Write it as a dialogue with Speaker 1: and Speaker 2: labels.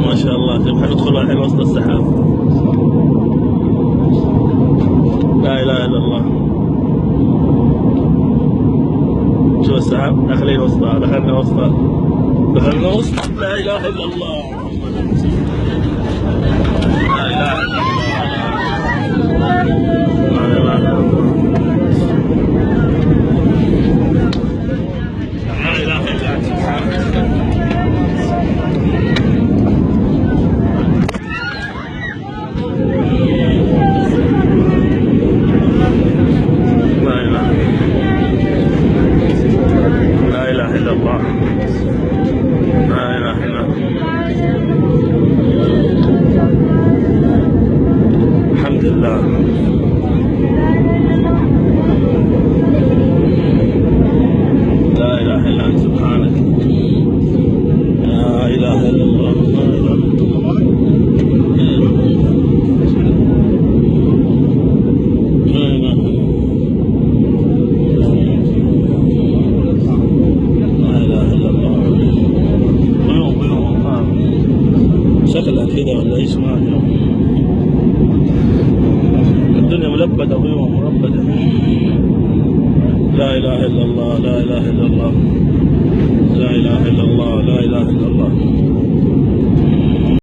Speaker 1: ما شاء الله حندخل الحين وسط السحاب. لا اله الا الله. شوف السحاب داخلين وسطها، دخلنا وسطها، دخلنا وسط. لا اله الا الله. لا اله الا الله. لا اله الا الله. لا اله الا انت سبحانك. لا اله الا الله. لا اله الا الله. الحمد لله. لا اله الا انت سبحانك. لا اله الا الله. لا اله الا الله. لا اله الا الله. شكلها كده ولا ايش؟ ما ادري. الدنيا ملبدة غيوم مربدة. لا اله الا الله. لا اله الا الله. لا اله الا الله. لا اله الا الله.